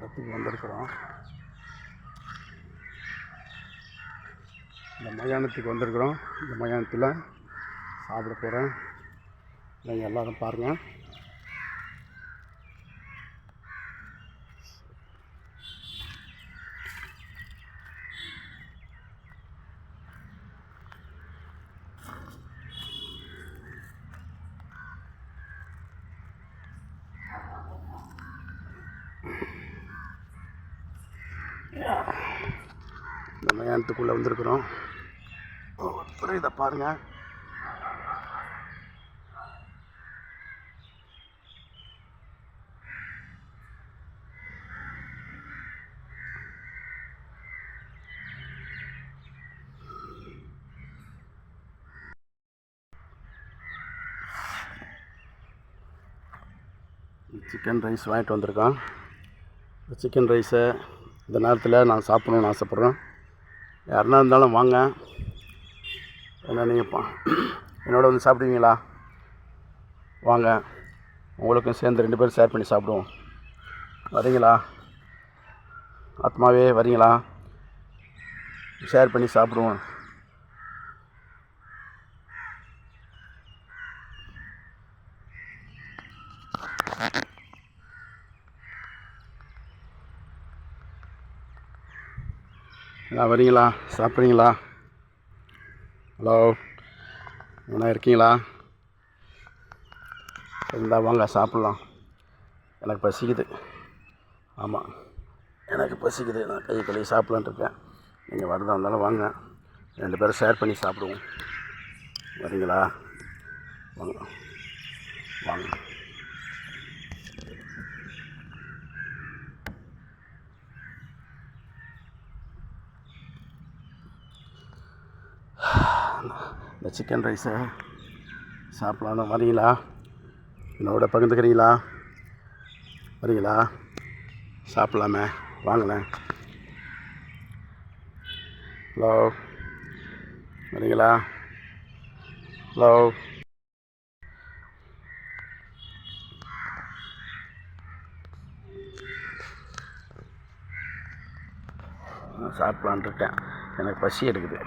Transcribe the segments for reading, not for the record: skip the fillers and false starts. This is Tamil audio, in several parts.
இடத்துக்கு வந்திருக்கிறோம். இந்த மயானத்துக்கு வந்திருக்கிறோம். இந்த மயானத்தில் சாப்பிட போகிறேன். நீங்கள் எல்லோரும் பாருங்கள். இந்த மயானத்துக்குள்ளே வந்திருக்கிறோம். ஒருத்தர் இதை பாருங்கள். சிக்கன் ரைஸ் வாங்கிட்டு வந்திருக்கோம். இந்த சிக்கன் ரைஸை இந்த நேரத்தில் நான் சாப்பிடணுன்னு ஆசைப்பட்றேன். யாருன்னா இருந்தாலும் வாங்க. ஏன்னா நீங்கள் என்னோட வந்து சாப்பிடுவீங்களா? வாங்க, உங்களுக்கும் சேர்ந்து 2 பேரும் ஷேர் பண்ணி சாப்பிடுவோம். வரீங்களா? ஆத்மாவே வரீங்களா? ஷேர் பண்ணி சாப்பிடுவோம். வரீங்களா? சாப்பிட்றீங்களா? ஹலோ, என்ன இருக்கீங்களா? இருந்தால் வாங்க, சாப்பிட்லாம். எனக்கு பசிக்குது. ஆமாம், எனக்கு பசிக்குது. நான் கை கழுவி சாப்பிட்லான்ட்டு இருக்கேன். நீங்கள் வரதா இருந்தாலும் வாங்க, 2 பேரும் ஷேர் பண்ணி சாப்பிடுவோம். வரீங்களா? வாங்க வாங்க. இந்த சிக்கன் ரைஸை சாப்பிட்லான்னு வரீங்களா? என்னோட பகிர்ந்துக்கிறீங்களா? வரீங்களா? சாப்பிட்லாமே, வாங்களேன். ஹலோ, வரீங்களா? ஹலோ, நான் சாப்பிட்லான்ட்டு இருக்கேன். எனக்கு பசி எடுக்குது.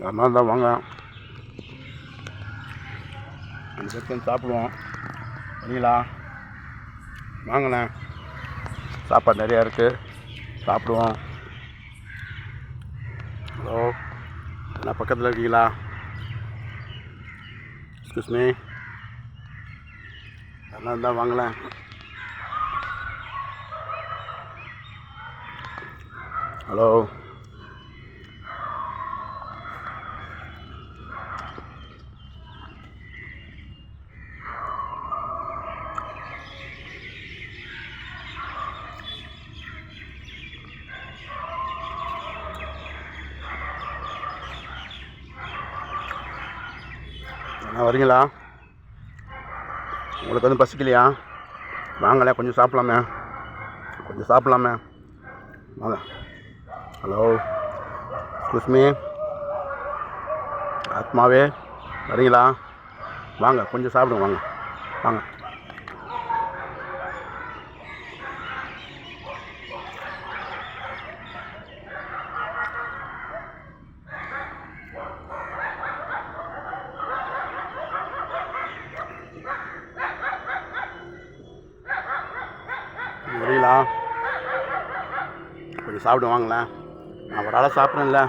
அதனால தான் வாங்க, 2 பேரும் சாப்பிடுவோம். வரீங்களா? வாங்கண்ணே, சாப்பாடு நிறையா இருக்குது, சாப்பிடுவோம். ஹலோ, என்ன பக்கத்தில் இருக்கீங்களா? எக்ஸ்கியூஸ் மீ, அதனால தான் வாங்களேன். ஹலோ, வரீங்களா? உங்களுக்கு வந்து பசிக்கலையா? வாங்களேன், கொஞ்சம் சாப்பிட்லாமே, கொஞ்சம் சாப்பிட்லாமே, வாங்க. ஹலோ, எக்ஸ்கியூஸ் மீ, ஆத்மாவே வரீங்களா? வாங்க, கொஞ்சம் சாப்பிடுங்க, வாங்க வாங்க. வரீங்களா? கொஞ்சம் சாப்பிடு, வாங்களேன். நான் ஒரு ஆளாக சாப்பிட்றேன்ல,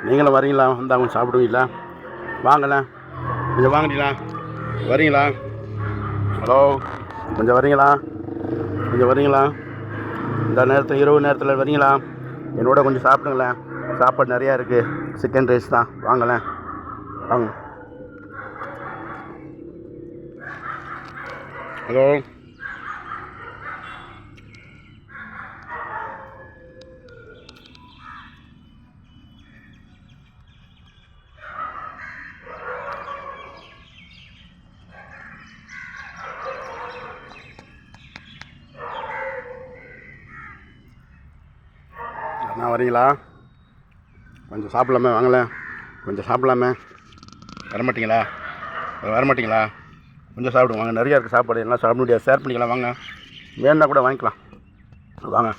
நீங்களும் வரீங்களா? வந்து அவங்க சாப்பிடுவீங்களா? வாங்களேன், கொஞ்சம் வாங்கிட்டீங்களா? வரீங்களா? ஹலோ, கொஞ்சம் வரீங்களா? கொஞ்சம் வரீங்களா? இந்த நேரத்தில், இரவு நேரத்தில் வரீங்களா? என்னோட கொஞ்சம் சாப்பிடுங்களேன். சாப்பாடு நிறையா இருக்குது, சிக்கன் ரைஸ் தான். வாங்களேன், வாங்க. ஹலோ, வரீங்களா? கொஞ்சம் சாப்பிட்லாமே, வாங்களேன். கொஞ்சம் சாப்பிட்லாமே. வரமாட்டிங்களா? வரமாட்டிங்களா? கொஞ்சம் சாப்பிடுங்க வாங்க. நிறையா இருக்குது சாப்பாடு, எல்லாம் சாப்பிட முடியாது. ஷேர் பண்ணிக்கலாம் வாங்க. வேணுன்னா கூட வாங்கிக்கலாம் வாங்க.